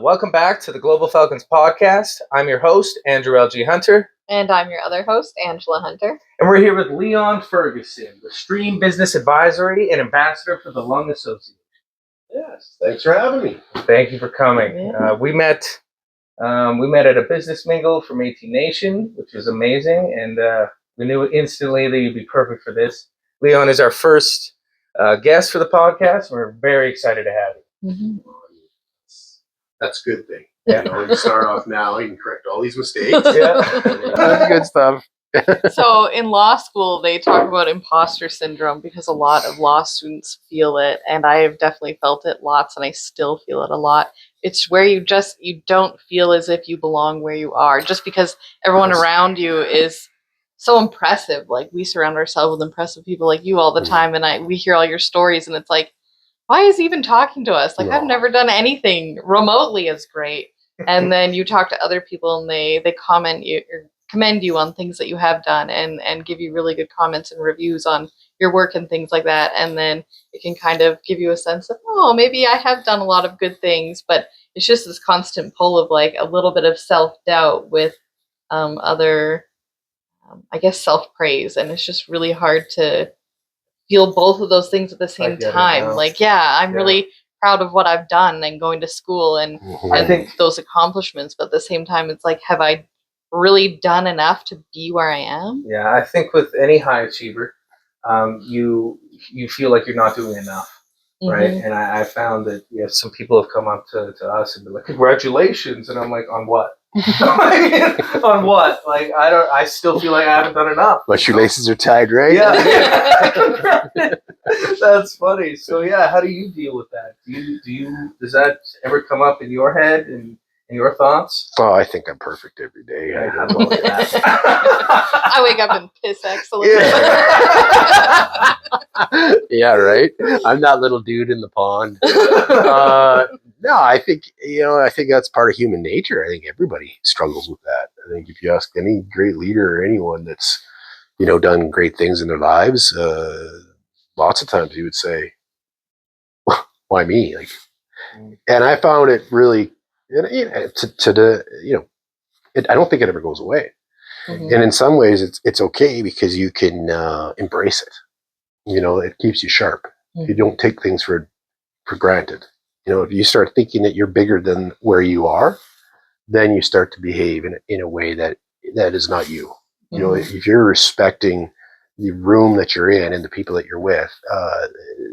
Welcome back to the Global Falcons podcast. I'm your host, Andrew L.G. Hunter. And I'm your other host, Angela Hunter. And we're here with Leon Ferguson, the Stream Business Advisory and Ambassador for the Lung Association. Yes, thanks for having me. Thank you for coming. We met at a business mingle for Métis Nation, which was amazing, and we knew instantly that you'd be perfect for this. Leon is our first guest for the podcast. We're very excited to have you. Mm-hmm. That's a good thing. Yeah, we can start off now. You can correct all these mistakes. Yeah, that's good stuff. So in law school, they talk about imposter syndrome because a lot of law students feel it, and I have definitely felt it lots, and I still feel it a lot. It's where you don't feel as if you belong where you are, just because everyone around you is so impressive. Like, we surround ourselves with impressive people like you all the time, and we hear all your stories, and it's like, why is he even talking to us? Like, I've never done anything remotely as great. And then you talk to other people, and they commend you on things that you have done, and give you really good comments and reviews on your work and things like that. And then it can kind of give you a sense of, oh, maybe I have done a lot of good things, but it's just this constant pull of like a little bit of self-doubt with other, I guess, self-praise. And it's just really hard to feel both of those things at the same time. Like, I'm really proud of what I've done and going to school and I think those accomplishments, but at the same time, it's like, have I really done enough to be where I am? Yeah, I think with any high achiever, you feel like you're not doing enough, right? And I found that some people have come up to us and be like, "Congratulations," and I'm like, "On what?" On what? Like, I still feel like I haven't done enough. My shoelaces are tied, right? Yeah. That's funny. So how do you deal with that? Does that ever come up in your head and in your thoughts? Oh, I think I'm perfect every day. I wake up and piss excellent. Yeah, right. I'm that little dude in the pond. No, I think that's part of human nature. I think everybody struggles with that. I think if you ask any great leader or anyone that's done great things in their lives, lots of times he would say, "Why me?" Like, and I found it really, I don't think it ever goes away. Mm-hmm. And in some ways, it's okay because you can embrace it. It keeps you sharp. Mm-hmm. You don't take things for granted. If you start thinking that you're bigger than where you are, then you start to behave in a way that is not you. Mm-hmm. If you're respecting the room that you're in and the people that you're with,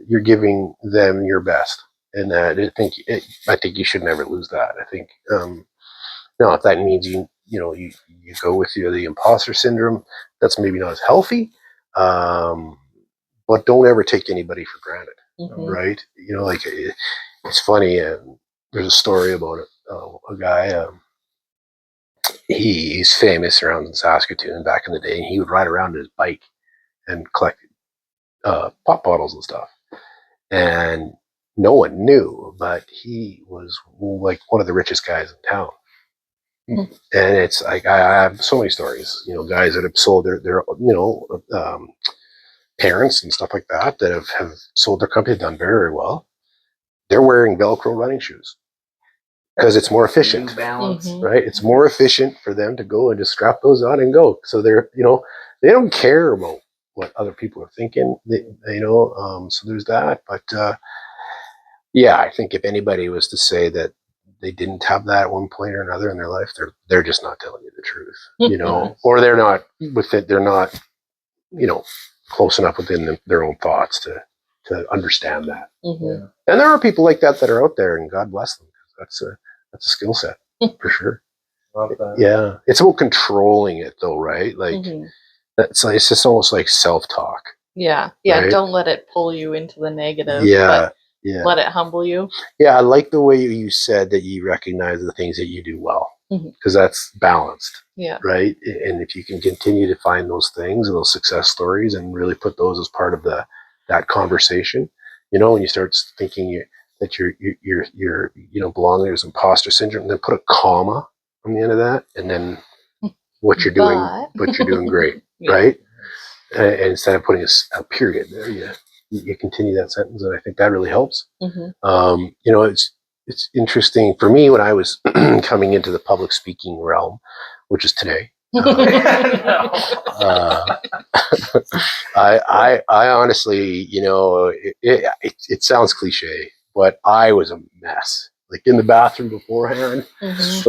you're giving them your best. And I think you should never lose that. I think, now if that means you go with the imposter syndrome, that's maybe not as healthy. But don't ever take anybody for granted, right? It's funny. There's a story about a guy. He's famous around Saskatoon back in the day, and he would ride around his bike and collect pop bottles and stuff. And no one knew, but he was like one of the richest guys in town. And it's like I have so many stories, guys that have sold their parents and stuff like that have sold their company, done very, very well. They're wearing Velcro running shoes because it's more efficient, right? It's more efficient for them to go and just strap those on and go. So they're, they don't care about what other people are thinking. So there's that. But I think if anybody was to say that they didn't have that at one point or another in their life, they're just not telling you the truth, or they're not with it. They're not, close enough within their own thoughts to understand that. Mm-hmm. And there are people like that are out there, and God bless them. That's a skill set for sure. Love that. Yeah, it's about controlling it though, right? Like it's just almost like self-talk. Yeah. Right? Don't let it pull you into the negative. Yeah. Let it humble you. Yeah, I like the way you said that you recognize the things that you do well, because that's balanced. Yeah. Right. And if you can continue to find those things and those success stories and really put those as part of that conversation, when you start thinking that you're belong, there's imposter syndrome, and then put a comma on the end of that, and then what you're doing, but you're doing great, right? And instead of putting a period there, you continue that sentence, and I think that really helps. Mm-hmm. It's it's interesting for me when I was coming into the public speaking realm, which is today. I honestly, it sounds cliche, but I was a mess. Like in the bathroom beforehand, just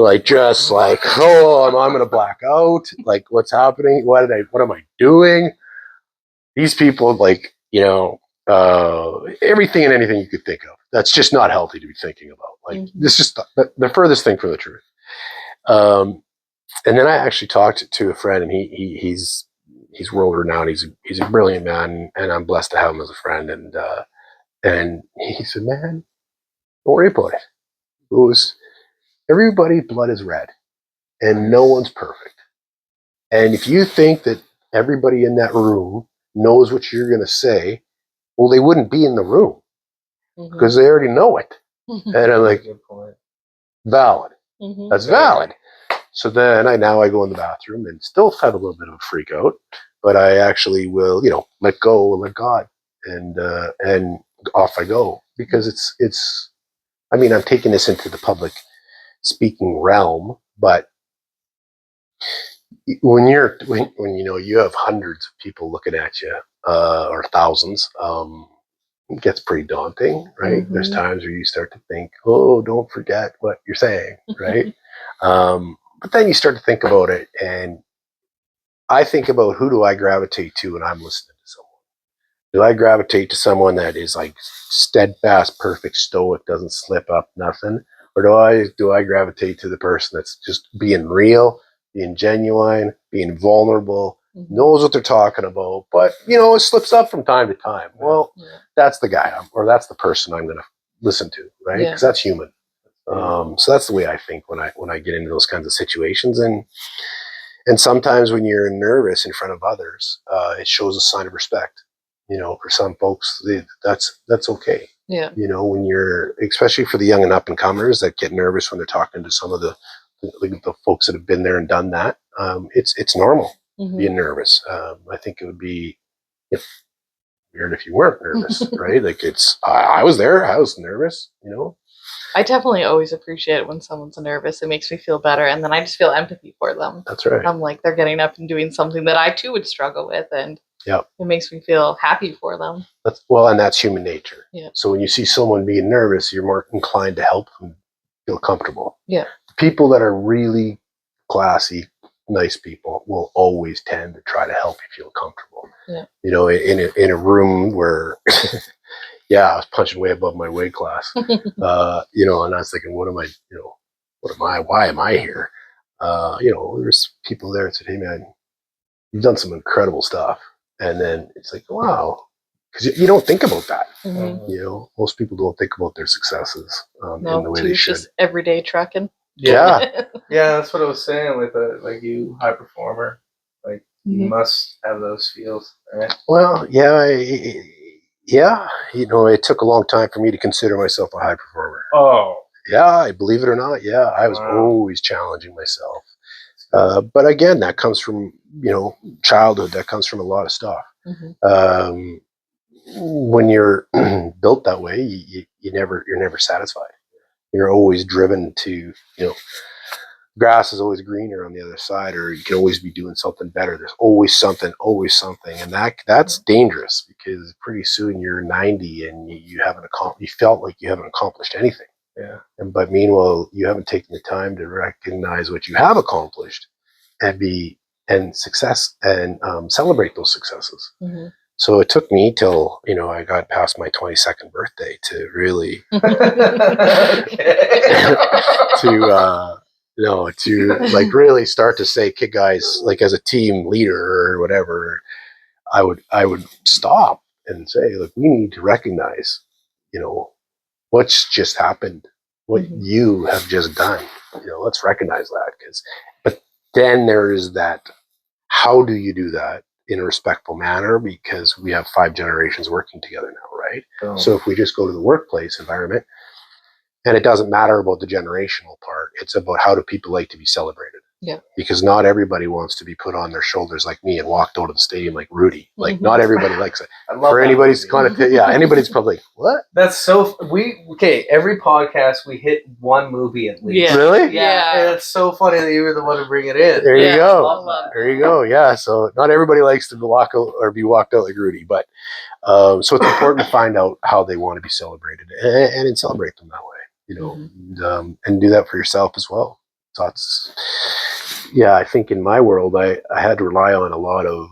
like, oh, I'm gonna black out. Like, what's happening? What am I doing? These people, like, everything and anything you could think of. That's just not healthy to be thinking about. Like, this is just the furthest thing from the truth. And then I actually talked to a friend, and he's world renowned. He's a brilliant man, and I'm blessed to have him as a friend. And he said, "Man, don't worry about it. It was everybody's blood is red, and no one's perfect. And if you think that everybody in that room knows what you're going to say, well, they wouldn't be in the room because they already know it." And I'm like, valid. That's valid. So then I go in the bathroom and still have a little bit of a freak out, but I actually will, let go and let God, and off I go, because it's. I mean, I'm taking this into the public speaking realm, but when you have hundreds of people looking at you, or thousands, it gets pretty daunting, right? There's times where you start to think, oh, don't forget what you're saying, right? But then you start to think about it, and I think about, who do I gravitate to when I'm listening to someone? Do I gravitate to someone that is like steadfast, perfect, stoic, doesn't slip up, nothing? Or do I gravitate to the person that's just being real, being genuine, being vulnerable, knows what they're talking about, but it slips up from time to time? Well, that's the guy, or that's the person I'm going to listen to, right? Because that's human. So that's the way I think when I get into those kinds of situations, and sometimes when you're nervous in front of others, it shows a sign of respect. For some folks, that's okay. Yeah. When you're, especially for the young and up and comers that get nervous when they're talking to some of the folks that have been there and done that, it's normal being nervous. I think it would be weird if you weren't nervous, right? Like I was there, I was nervous, I definitely always appreciate it when someone's nervous. It makes me feel better, and then I just feel empathy for them. That's right. I'm like, they're getting up and doing something that I too would struggle with, and it makes me feel happy for them. And that's human nature. Yeah. So when you see someone being nervous, you're more inclined to help them feel comfortable. Yeah. People that are really classy, nice people will always tend to try to help you feel comfortable. Yeah. In a room where I was punching way above my weight class. And I was thinking, why am I here? There's people there that said, "Hey man, you've done some incredible stuff." And then it's like, wow, because you don't think about that. Most people don't think about their successes in the way they should. Just everyday trucking. Yeah. Yeah, that's what I was saying with like you, high performer. Like you must have those feels, right? Well, it took a long time for me to consider myself a high performer. Oh. Yeah, believe it or not, I was always challenging myself. But again, that comes from, childhood. That comes from a lot of stuff. When you're built that way, you're never satisfied. You're always driven to, grass is always greener on the other side, or you can always be doing something better. There's always something, and that's dangerous, because pretty soon you're 90 and you felt like you haven't accomplished anything. Yeah. But meanwhile, you haven't taken the time to recognize what you have accomplished and success, and celebrate those successes. So it took me till I got past my 22nd birthday to really to like really start to say, "Okay, guys, like as a team leader or whatever, I would stop and say, look, we need to recognize, what's just happened, what you have just done. Let's recognize that." But then there is that, how do you do that in a respectful manner? Because we have 5 generations working together now, right? Oh. So if we just go to the workplace environment, and it doesn't matter about the generational part, it's about, how do people like to be celebrated? Yeah. Because not everybody wants to be put on their shoulders like me and walked out of the stadium like Rudy. Like not everybody likes it. I love For that anybody's movie. kind of anybody's probably like, what? That's so every podcast we hit one movie at least. Yeah. Really? Yeah. And it's so funny that you were the one to bring it in. There you Yeah, go. love that. There you go. Yeah. So not everybody likes to walk out or be walked out like Rudy, but so it's important to find out how they want to be celebrated and celebrate them that way, you know, and do that for yourself as well. So it's, yeah, I think in my world, I had to rely on a lot of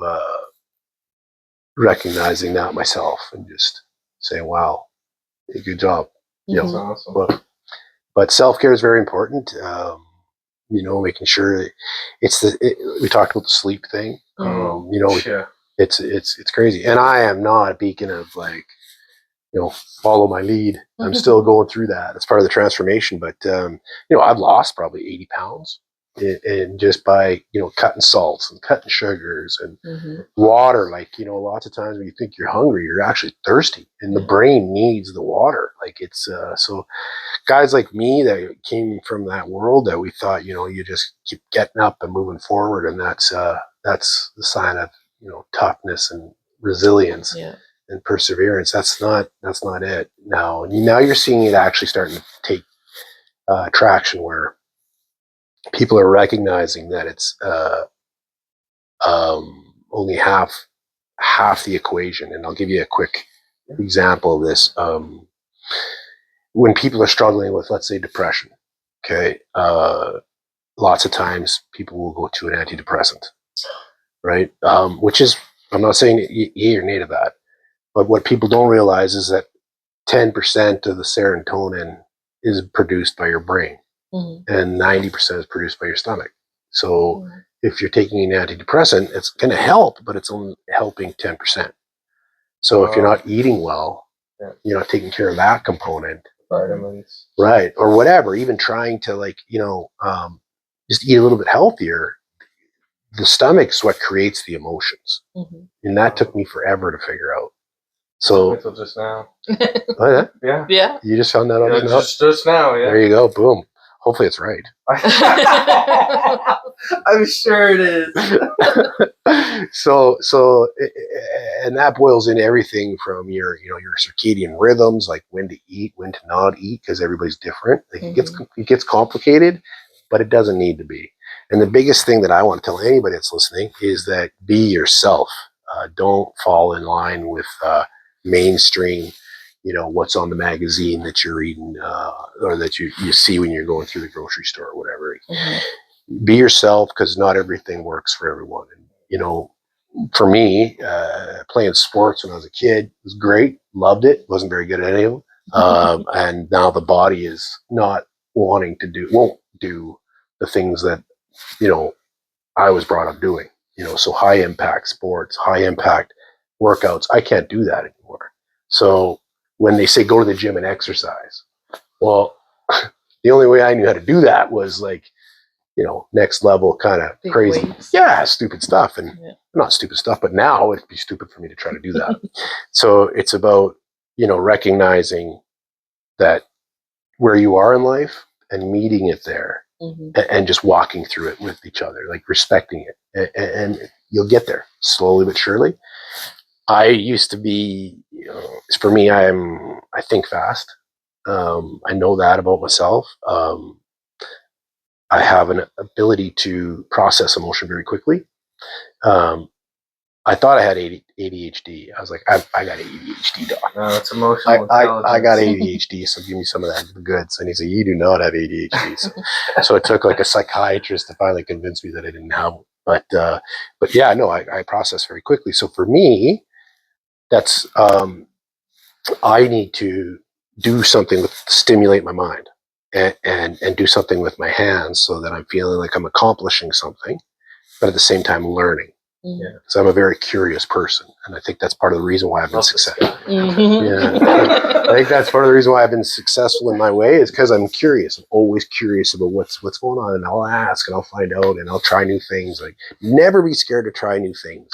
recognizing that myself and just saying, wow, good job. You That's know, awesome. but self-care is very important. You know, making sure we talked about the sleep thing. You know, Yeah. it's crazy. And I am not a beacon of like, you know, follow my lead. I'm still going through that. It's part of the transformation. But, you know, I've lost probably 80 pounds and just by, you know, cutting salts and cutting sugars and water. Like, you know, lots of times when you think you're hungry, you're actually thirsty and the brain needs the water. Like it's, so guys like me that came from that world that we thought, you know, you just keep getting up and moving forward. And that's the sign of, you know, toughness and resilience. Yeah. And perseverance. That's not it. Now you're seeing it actually starting to take traction where people are recognizing that it's only half the equation. And I'll give you a quick example of this. When people are struggling with, let's say, depression, okay, lots of times people will go to an antidepressant, right? Which is, I'm not saying yay or nay to that. But what people don't realize is that 10% of the serotonin is produced by your brain and 90% is produced by your stomach. So if you're taking an antidepressant, it's going to help, but it's only helping 10%. So if you're not eating well, you're not taking care of that component. Vitamins. Right. Or whatever, even trying to like, you know, just eat a little bit healthier. The stomach's what creates the emotions. And that took me forever to figure out. So until just now. Oh, yeah? Yeah. You just found that out just now, yeah. There you go. Boom. Hopefully it's right. I'm sure it is. So and that boils into everything from your, you know, your circadian rhythms, like when to eat, when to not eat, because everybody's different. Like it gets complicated, but it doesn't need to be. And the biggest thing that I want to tell anybody that's listening is that be yourself. Don't fall in line with mainstream, you know, what's on the magazine that you're reading or that you see when you're going through the grocery store or whatever. Be yourself, because not everything works for everyone. And, you know, for me, playing sports when I was a kid was great. Loved it. Wasn't very good at any of them. And now the body is not won't do the things that, you know, I was brought up doing. You know, so high impact sports, high impact workouts. I can't do that anymore. So when they say go to the gym and exercise, well, the only way I knew how to do that was like, you know, next level kind of Big crazy. weights. Yeah, stupid stuff. And not stupid stuff, but now it'd be stupid for me to try to do that. So it's about, you know, recognizing that where you are in life and meeting it there and just walking through it with each other, like respecting it. And you'll get there slowly but surely. I used to be, you know, for me, I think fast. I know that about myself. I have an ability to process emotion very quickly. I thought I had ADHD. I was like, I got ADHD, doc. No, it's emotional intelligence. I got ADHD, so give me some of that goods. And he said, you do not have ADHD. So it took like a psychiatrist to finally convince me that I didn't have it. But yeah, no, I process very quickly. So for me, that's I need to do something to stimulate my mind and do something with my hands so that I'm feeling like I'm accomplishing something, but at the same time learning. Yeah. So I'm a very curious person, and I think that's part of the reason why I've been successful. Mm-hmm. I think that's part of the reason why I've been successful in my way is because I'm curious. I'm always curious about what's going on, and I'll ask and I'll find out and I'll try new things. Like never be scared to try new things.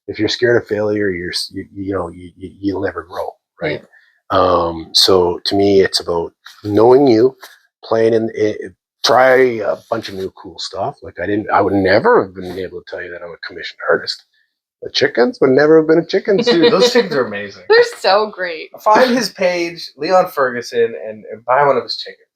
If you're scared of failure, you'll never grow, right? Yeah. So to me, it's about knowing you, playing try a bunch of new cool stuff. Like I would never have been able to tell you that I'm a commissioned artist. The chickens would never have been a chicken. Dude, those chickens are amazing. They're so great. Find his page, Leon Ferguson, and buy one of his chickens.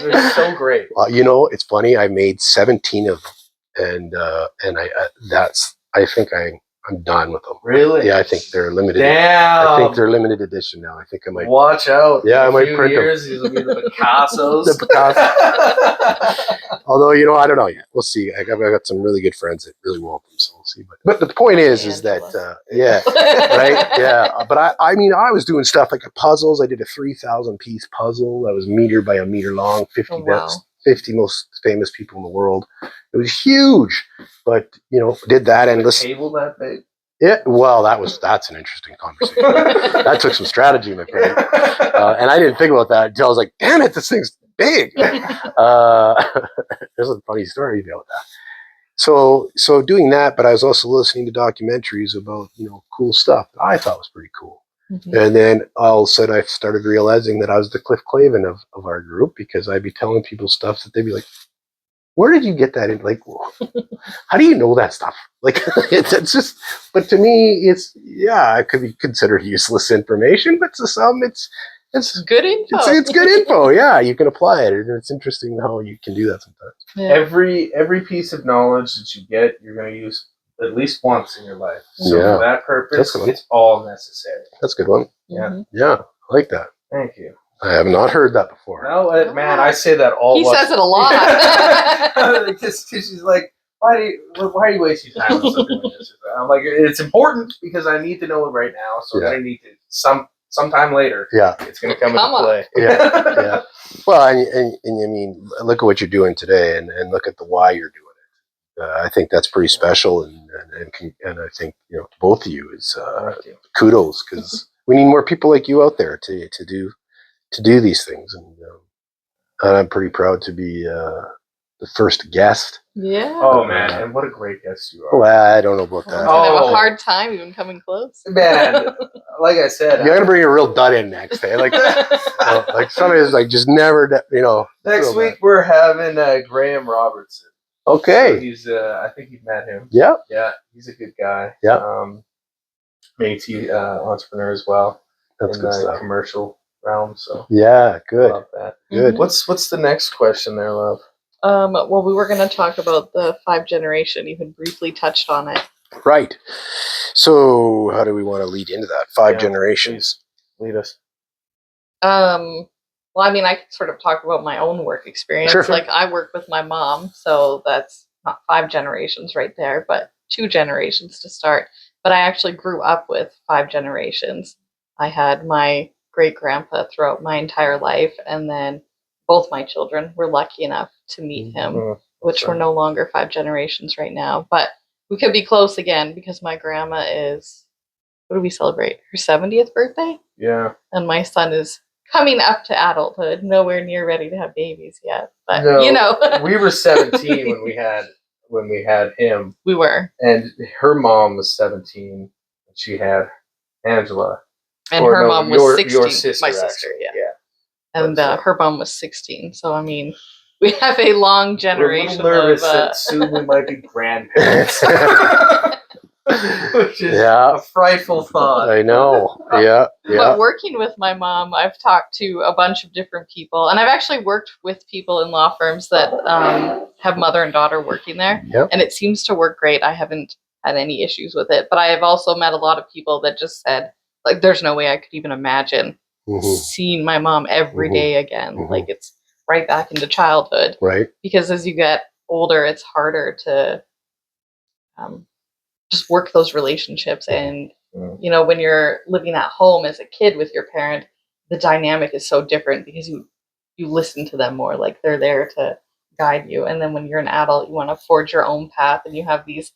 They're so great. It's funny. I made 17 of them, and I think I'm done with them. Really? Yeah, I think they're limited. Damn. I think they're limited edition now. I think I might watch out. Yeah, I In a might few print them. years, these will be the Picassos. The Picasso. Although I don't know yet. We'll see. I've got some really good friends that really want them, so we'll see. But the point is that yeah, right, yeah. But I mean, I was doing stuff like puzzles. I did a 3,000 piece puzzle that was meter by a meter long. 50 most famous people in the world. It was huge, but did that and listen. Table that big. Yeah, well, that's an interesting conversation. That took some strategy, my friend. And I didn't think about that until I was like, damn it, this thing's big. There's a funny story about that. So doing that, but I was also listening to documentaries about, cool stuff that I thought was pretty cool. Mm-hmm. And then all of a sudden I started realizing that I was the Cliff Clavin of our group, because I'd be telling people stuff that they'd be like, where did you get that in? Like, how do you know that stuff? Like, it's just, but to me, it could be considered useless information, but to some, it's good info. It's good info. Yeah, you can apply it. And it's interesting how you can do that sometimes. Yeah. Every piece of knowledge that you get, you're going to use at least once in your life. So for that purpose, it's all necessary. That's a good one. Yeah. Yeah, I like that. Thank you. I have not heard that before. No, man, I say that all. He says it a lot. Because she's like, why are you wasting time on something like this? I'm like, it's important because I need to know it right now. So I need to sometime later. Yeah, it's going to come into play. Yeah. Well, and I mean, look at what you're doing today, and look at the why you're doing it. I think that's pretty special, and I think both of you is kudos, because we need more people like you out there to do these things, and I'm pretty proud to be the first guest. Yeah. Oh man, and what a great guest you are. Well, I don't know about that. I'm gonna have a hard time even coming close. Man, like I said, you're gonna bring a real dud in next, eh? Like, like somebody who's like just never, Next week we're having Graham Robertson. Okay. So he's, I think you've met him. Yeah. Yeah, he's a good guy. Yeah. Métis entrepreneur as well. That's good stuff. Commercial realm. So yeah, good. Love that. Good. What's the next question there, love? Well, we were going to talk about the 5 generation. You had briefly touched on it. Right. So, how do we want to lead into that? 5 generations. Lead us. Well, I mean, I could sort of talk about my own work experience. Sure. Like, I work with my mom, so that's not 5 generations right there, but 2 generations to start. But I actually grew up with 5 generations. I had my great-grandpa throughout my entire life, and then both my children were lucky enough to meet him, which we're no longer 5 generations right now. But we could be close again, because my grandma is, what do we celebrate? Her 70th birthday? Yeah. And my son is coming up to adulthood, nowhere near ready to have babies yet. But, we were 17 when we had him. We were. And her mom was 17. She had Angela. And her mom was 16. Your sister, my sister, actually. yeah. And her mom was 16. So, I mean, we have a long generation. We're a little nervous that soon we might be grandparents. Which is a frightful thought. I know. Yeah. But working with my mom, I've talked to a bunch of different people. And I've actually worked with people in law firms that have mother and daughter working there. Yep. And it seems to work great. I haven't had any issues with it. But I have also met a lot of people that just said, like, there's no way I could even imagine seeing my mom every day again. Like, it's right back into childhood. Right. Because as you get older, it's harder to just work those relationships. And, when you're living at home as a kid with your parent, the dynamic is so different because you listen to them more. Like, they're there to guide you. And then when you're an adult, you want to forge your own path, and you have these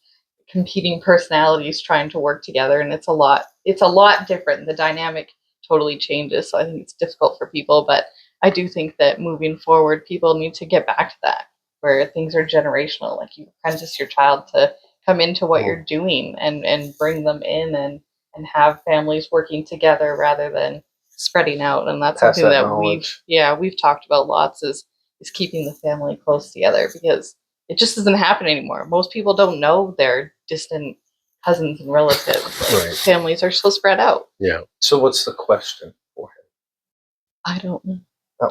competing personalities trying to work together. And it's a lot different. The dynamic totally changes. So I think it's difficult for people, but I do think that moving forward, people need to get back to that, where things are generational. Like, you apprentice your child to come into what you're doing and bring them in and have families working together rather than spreading out. And that's something that we've talked about lots, is is keeping the family close together, because it just doesn't happen anymore. Most people don't know their distant cousins and relatives. Like, Right. families are so spread out. Yeah. So what's the question for him? I don't know. Oh.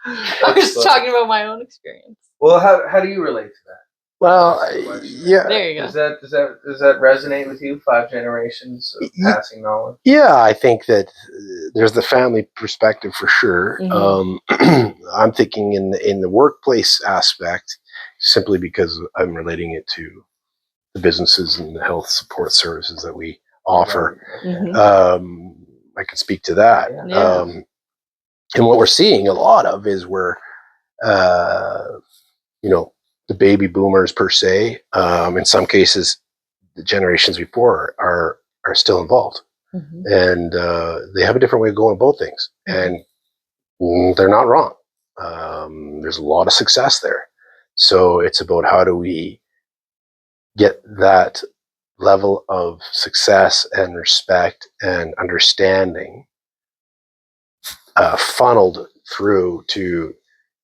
I was just talking about my own experience. Well, how do you relate to that? Well, yeah. There you go. Does that resonate with you? 5 generations of passing knowledge. Yeah, I think that there's the family perspective for sure. I'm thinking in the workplace aspect, simply because I'm relating it to the businesses and the health support services that we offer. I can speak to that. Yeah. And what we're seeing a lot of is where, the baby boomers per se, in some cases, the generations before are still involved. And they have a different way of going about things. And they're not wrong. There's a lot of success there. So it's about how do we get that level of success and respect and understanding funneled through to,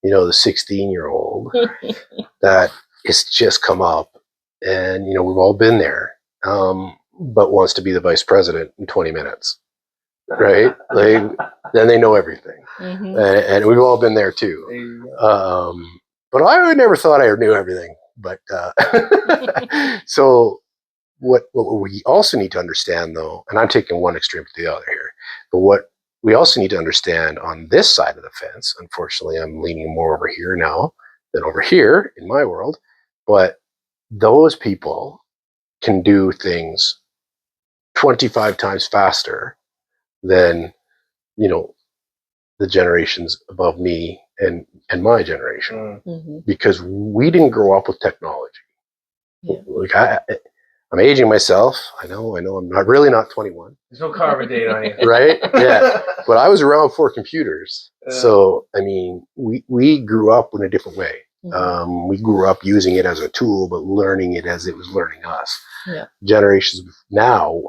the 16-year-old that has just come up, and, we've all been there, but wants to be the vice president in 20 minutes, right? Like, then they know everything. And we've all been there too. But I never thought I knew everything. But so what we also need to understand, though, and I'm taking one extreme to the other here, but what we also need to understand on this side of the fence, unfortunately, I'm leaning more over here now than over here in my world, but those people can do things 25 times faster than, the generations above me and my generation, because we didn't grow up with technology. Yeah. Like I'm aging myself. I know. I'm not 21. There's no carbon date on you, right? Yeah, but I was around for computers, so I mean, we grew up in a different way. We grew up using it as a tool, but learning it as it was learning us. Yeah. Generations now,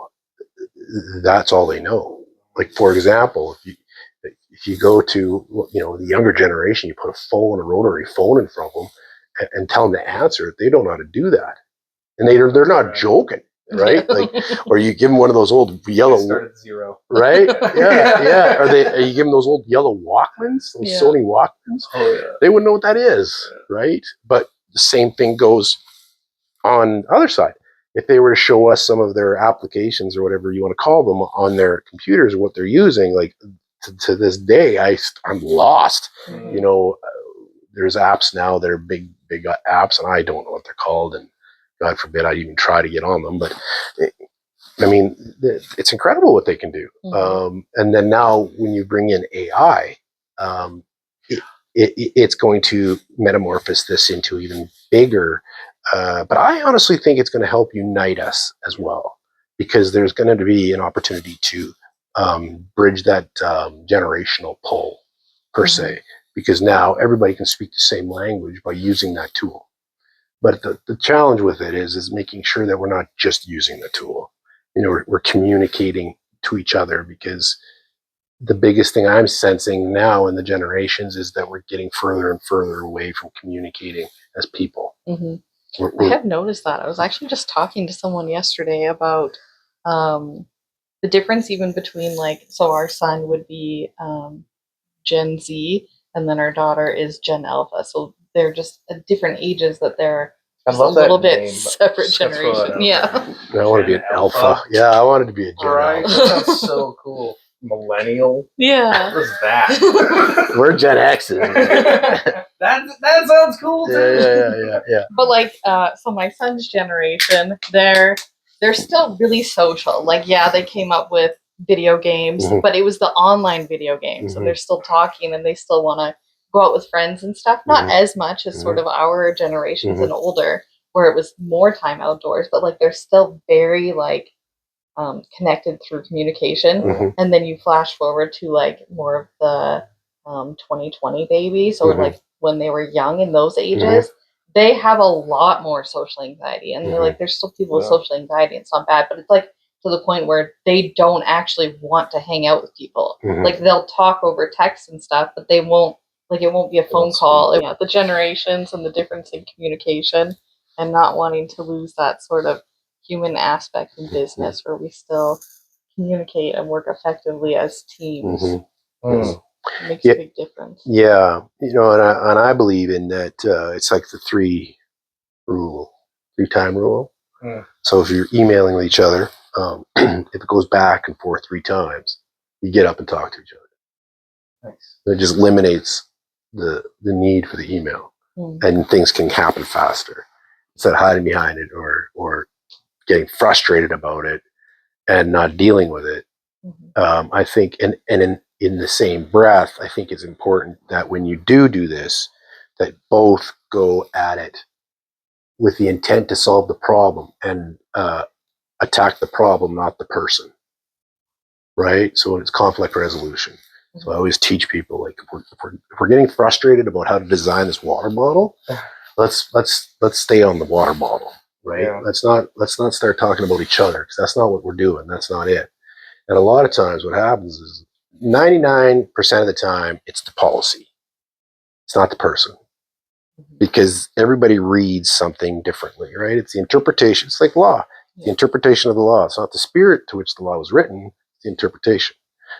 that's all they know. Like, for example, if you go to, the younger generation, you put a rotary phone in front of them and tell them to answer it, they don't know how to do that. And they're not joking, right? Like, or you give them one of those old yellow, start at 0, right? Yeah. Are you give them those old yellow Walkmans, those Sony Walkmans? Oh yeah. They wouldn't know what that is, right? But the same thing goes on the other side. If they were to show us some of their applications or whatever you want to call them on their computers or what they're using, like to this day, I'm lost. There's apps now that are big apps, and I don't know what they're called, and God forbid I'd even try to get on them. But I mean, it's incredible what they can do. And then now when you bring in AI, it's going to metamorphose this into even bigger. But I honestly think it's going to help unite us as well, because there's going to be an opportunity to bridge that generational pull, per se, because now everybody can speak the same language by using that tool. But the challenge with it is making sure that we're not just using the tool. We're communicating to each other, because the biggest thing I'm sensing now in the generations is that we're getting further and further away from communicating as people. I have noticed that. I was actually just talking to someone yesterday about the difference even between, so our son would be Gen Z, and then our daughter is Gen Alpha. So they're just at different ages that they're just a little bit separate generation. Yeah. I want to be an alpha. Yeah, I wanted to be a Gen Alpha. Alpha. That's so cool. Millennial. Yeah. What's that? We're Gen X's. that sounds cool too. Yeah. But so my son's generation, they're still really social. They came up with video games, but it was the online video games, and they're still talking, and they still want to go out with friends and stuff. Not as much as sort of our generations and older, where it was more time outdoors, but they're still very connected through communication. And then you flash forward to more of the 2020 babies, or when they were young in those ages, they have a lot more social anxiety, and there's still people with social anxiety. It's not bad, but it's to the point where they don't actually want to hang out with people. They'll talk over text and stuff, but they won't Like it won't be a phone call. Yeah, the generations and the difference in communication, and not wanting to lose that sort of human aspect in business where we still communicate and work effectively as teams. Mm. It makes a big difference. Yeah, and I believe in that. It's like the three time rule. Mm. So if you're emailing with each other, if it goes back and forth 3 times, you get up and talk to each other. Nice. It just eliminates the need for the email, and things can happen faster instead of hiding behind it or getting frustrated about it and not dealing with it. I think, and in the same breath, I think it's important that when you do this, that both go at it with the intent to solve the problem and attack the problem, not the person. Right? So it's conflict resolution. So I always teach people, like, if we're getting frustrated about how to design this water bottle, let's stay on the water bottle, right? Yeah. Let's not start talking about each other, because that's not what we're doing. That's not it. And a lot of times, what happens is 99% of the time, it's the policy. It's not the person, because everybody reads something differently, right? It's the interpretation. It's like law. The interpretation of the law. It's not the spirit to which the law was written. It's the interpretation.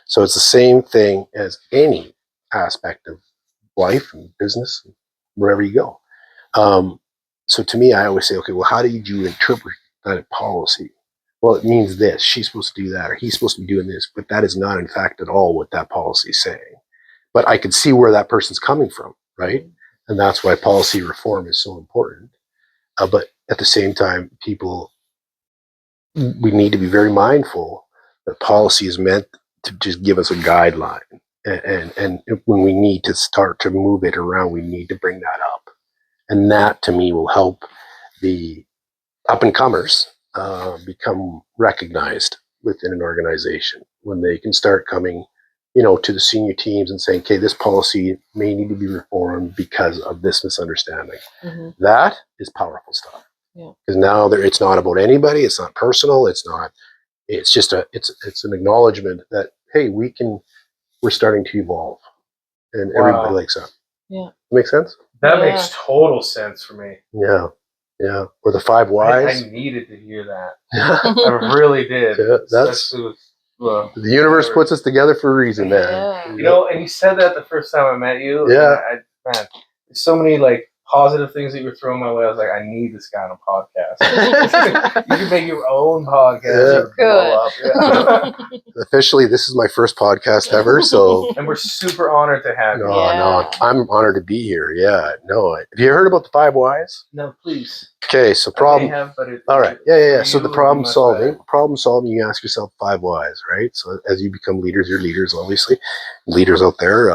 So it's the same thing as any aspect of life and business, and wherever you go. So to me, I always say, okay, well, how do you interpret that policy? Well, it means this. She's supposed to do that, or he's supposed to be doing this, but that is not, in fact, at all what that policy is saying. But I can see where that person's coming from, right? And that's why policy reform is so important. But at the same time, we need to be very mindful that policy is meant to just give us a guideline. And when we need to start to move it around, we need to bring that up. And that, to me, will help the up-and-comers become recognized within an organization when they can start coming, to the senior teams and saying, okay, this policy may need to be reformed because of this misunderstanding. That is powerful stuff. Because now it's not about anybody. It's not personal. It's not. It's just it's an acknowledgement that, hey, we're starting to evolve, and everybody likes that. Yeah, makes sense. That makes total sense for me. Yeah. Or the 5 whys. I needed to hear that. I really did. Yeah, the universe puts us together for a reason, man. Yeah. And you said that the first time I met you. Yeah. Man, there's so many positive things that you were throwing my way. I was like, I need this guy on a podcast. You can make your own podcast. Yeah. Officially, this is my first podcast ever, so. And we're super honored to have you. No, I'm honored to be here. Yeah, no. Have you heard about the 5 whys? No, please. Okay, so problem. All right, yeah. So the problem solving. You ask yourself 5 whys, right? So as you become leaders, you're leaders, obviously. Leaders out there.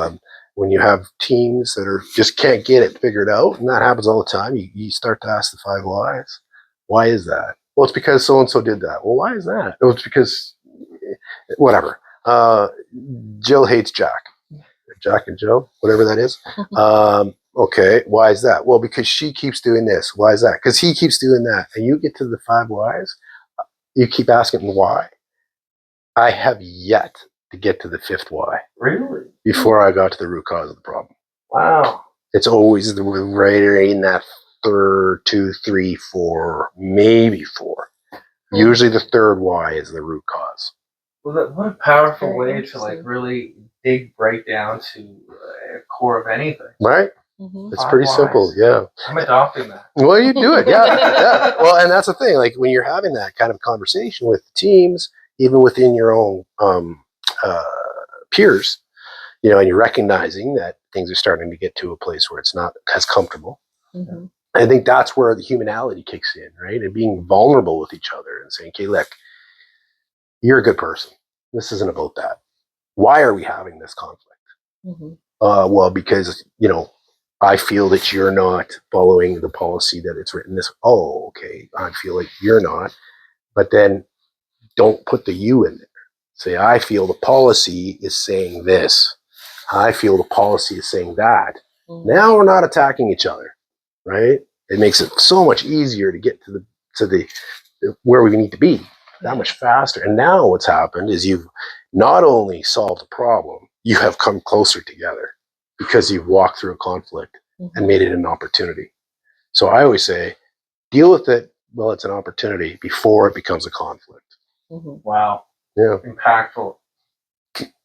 When you have teams that just can't get it figured out, and that happens all the time, you start to ask the 5 whys. Why is that? Well, it's because so-and-so did that. Well, why is that? Oh, it's because whatever. Jill hates Jack. Jack and Jill, whatever that is. Okay, why is that? Well, because she keeps doing this. Why is that? Because he keeps doing that. And you get to the 5 whys, you keep asking why. I have yet to get to the 5th why. Really? Before I got to the root cause of the problem. Wow. It's always right in that 3rd, 2, 3, 4, maybe 4. Usually the 3rd why is the root cause. Well, what a powerful way to really break down to a core of anything. Right? It's pretty simple. Yeah. I'm adopting that. Well, you do it. Yeah. Well, and that's the thing. When you're having that kind of conversation with teams, even within your own peers, and you're recognizing that things are starting to get to a place where it's not as comfortable. I think that's where the humanality kicks in, right? And being vulnerable with each other and saying, okay, look, you're a good person. This isn't about that. Why are we having this conflict? Well, because, I feel that you're not following the policy that it's written this. Oh, okay. I feel like you're not. But then don't put the you in there. Say, I feel the policy is saying this. I feel the policy is saying that. Now we're not attacking each other, right? It makes it so much easier to get to the where we need to be that much faster. And now what's happened is you've not only solved the problem, you have come closer together because you've walked through a conflict Mhm. and made it an opportunity. So I always say, deal with it while it's an opportunity before it becomes a conflict. Mhm. Wow. Yeah, Impactful.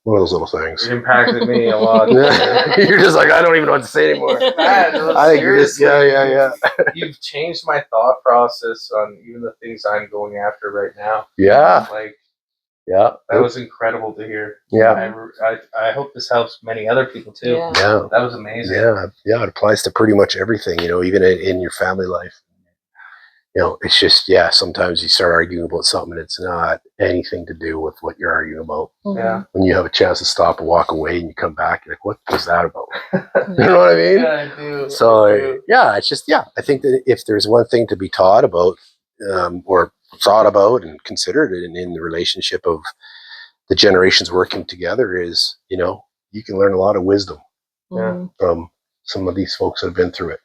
one of those little things. It impacted me a lot. You're just like, I don't even know what to say anymore. Man, no, I think you're just, yeah. You've changed my thought process on even the things I'm going after right now. Yeah, Like, yeah. that was incredible to hear. Yeah. I hope this helps many other people too. Yeah. Yeah. That was amazing. Yeah, it applies to pretty much everything, even in your family life. It's just, sometimes you start arguing about something and it's not anything to do with what you're arguing about. Mhm. Yeah. When you have a chance to stop and walk away and you come back, you're like, what was that about? You know what I mean? Yeah, I do. So, I do. it's just, I think that if there's one thing to be taught about or thought about and considered in the relationship of the generations working together is, you can learn a lot of wisdom Mhm. from some of these folks that have been through it.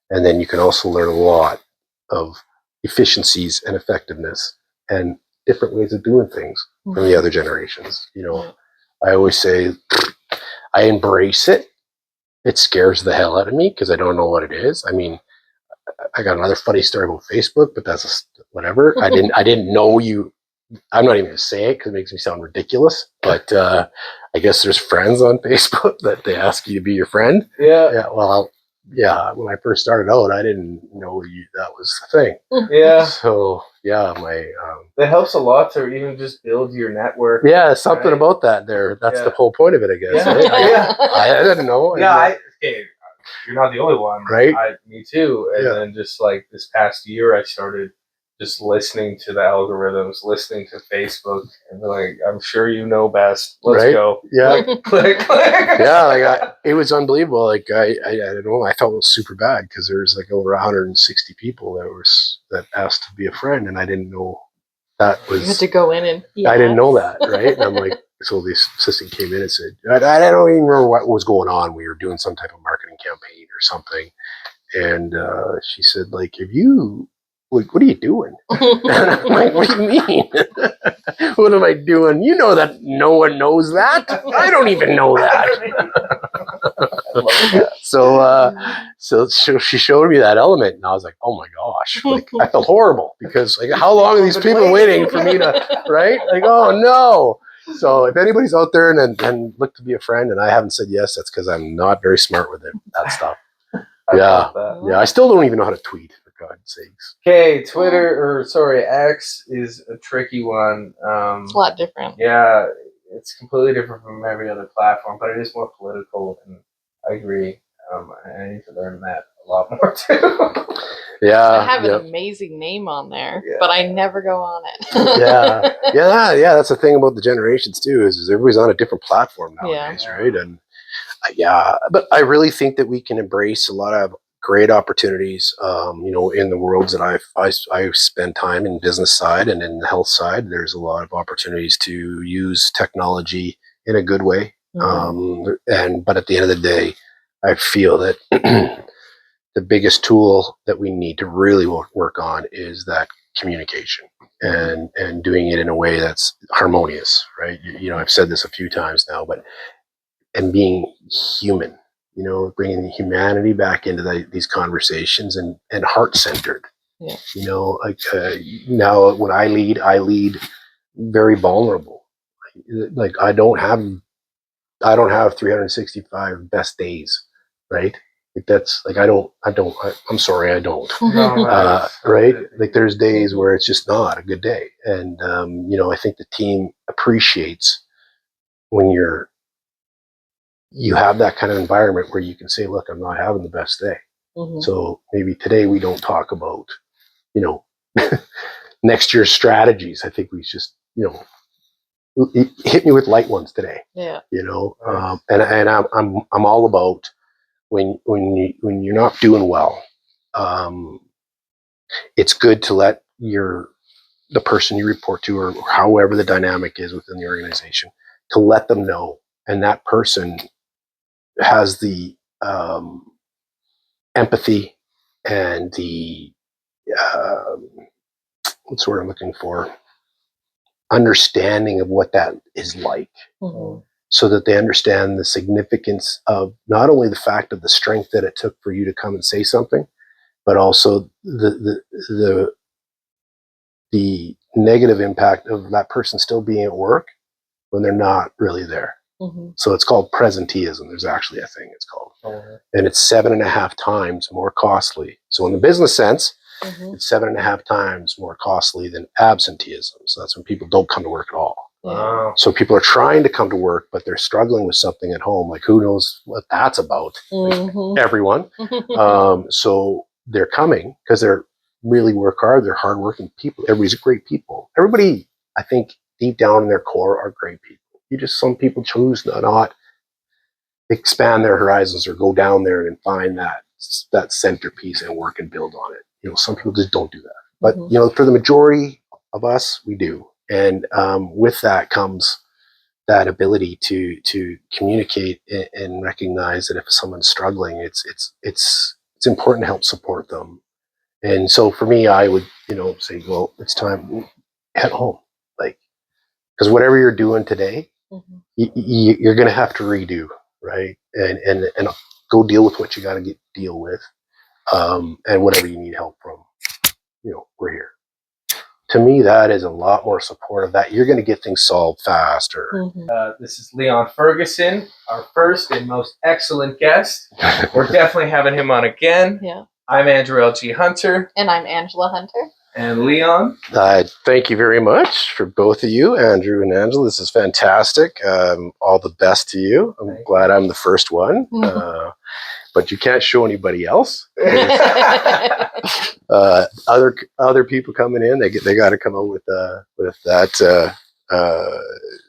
And then you can also learn a lot of efficiencies and effectiveness and different ways of doing things from the other generations. I always say I embrace it. It scares the hell out of me because I don't know what it is. I mean, I got another funny story about Facebook, but that's whatever. I didn't know you. I'm not even going to say it because it makes me sound ridiculous. But I guess there's friends on Facebook that they ask you to be your friend. Yeah. Yeah. Well, when I first started out, I didn't know that was the thing. Yeah. So That helps a lot to even just build your network. something right? about that there. That's the Yeah. whole point of it, I guess. Yeah. Right? Yeah. I didn't know. Yeah, you're not the only one. Right? Me too. And then just like this past year, I started just listening to the algorithms, listening to Facebook, and be like, I'm sure you know best. Let's go. Yeah. Click. Yeah, it was unbelievable. Like I don't know. I felt super bad because there was like over 160 people that asked to be a friend, and I didn't know that was. You had to go in and. Yes. I didn't know that, right? And I'm like, so the assistant came in and said, I don't even remember what was going on. We were doing some type of marketing campaign or something, and she said, like, what are you doing? And I'm like, what do you mean? What am I doing? You know that no one knows that. I don't even know that. So she showed me that element, and I was like, oh my gosh, like I felt horrible because like how long are these people waiting for me to, right? Like, oh no. So if anybody's out there and look to be a friend and I haven't said yes, that's because I'm not very smart with that stuff. I still don't even know how to tweet, for God's sakes. Okay, X is a tricky one. It's a lot different. Yeah, it's completely different from every other platform, but it is more political, and I agree. I need to learn that a lot more too. Yeah, I have an amazing name on there, but I never go on it. yeah. That's the thing about the generations too, is everybody's on a different platform nowadays, right? And but I really think that we can embrace a lot of great opportunities, in the worlds that I spend time in business side and in the health side. There's a lot of opportunities to use technology in a good way. Mm-hmm. But at the end of the day, I feel that the biggest tool that we need to really work on is that communication and doing it in a way that's harmonious, right? I've said this a few times now, and being human, bringing humanity back into these conversations and heart-centered. Yeah. Now when I lead very vulnerable. Like I don't have 365 best days, right? Like that's like I'm sorry, I don't. Right? Like there's days where it's just not a good day, and I think the team appreciates when you have that kind of environment where you can say, look, I'm not having the best day. Mm-hmm. So maybe today we don't talk about, next year's strategies. I think we just, hit me with light ones today. Yeah. And I'm all about when you're not doing well, it's good to let the person you report to, or however the dynamic is within the organization, to let them know. And that person has the empathy and the what's the word I'm looking for, understanding of what that is like. Mm-hmm. so that they understand the significance of not only the fact of the strength that it took for you to come and say something, but also the negative impact of that person still being at work when they're not really there. Mm-hmm. So it's called presenteeism. There's actually a thing it's called. And it's 7.5 times more costly. So in the business sense, it's 7.5 times more costly than absenteeism. So that's when people don't come to work at all. Wow. So people are trying to come to work, but they're struggling with something at home. Like, who knows what that's about? Like, everyone. So they're coming because they're really work hard. They're hardworking people. Everybody's great people. Everybody, I think, deep down in their core are great people. Some people choose to not expand their horizons or go down there and find that centerpiece and work and build on it. Some people just don't do that. But, for the majority of us, we do. And with that comes that ability to communicate and recognize that if someone's struggling, it's important to help support them. And so for me, I would, say, well, it's time, head home. Like, because whatever you're doing today, you're going to have to redo, right? And go deal with what you got to deal with, and whatever you need help from, we're here. To me, that is a lot more supportive. That you're going to get things solved faster. This is Leon Ferguson, our first and most excellent guest. We're definitely having him on again. Yeah. I'm Andrew L.G. Hunter. And I'm Angela Hunter. And Leon. Thank you very much for both of you, Andrew and Angela. This is fantastic. All the best to you. I'm glad I'm the first one. But you can't show anybody else. Other people coming in, they got to come out with that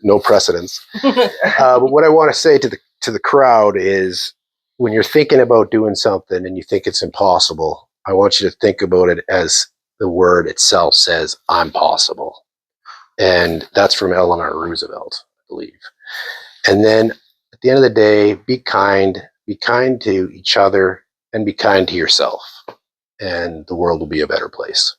no precedence. But what I want to say to the crowd is, when you're thinking about doing something and you think it's impossible, I want you to think about it as the word itself says, "I'm possible," and that's from Eleanor Roosevelt, I believe. And then at the end of the day, be kind. Be kind to each other and be kind to yourself, and the world will be a better place.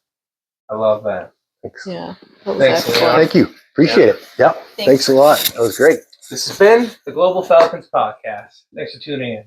I love that. Thanks. Yeah. Thanks, Leon. Thank you. Appreciate it. Yeah. Thanks a lot. That was great. This has been the Global Falcons Podcast. Thanks for tuning in.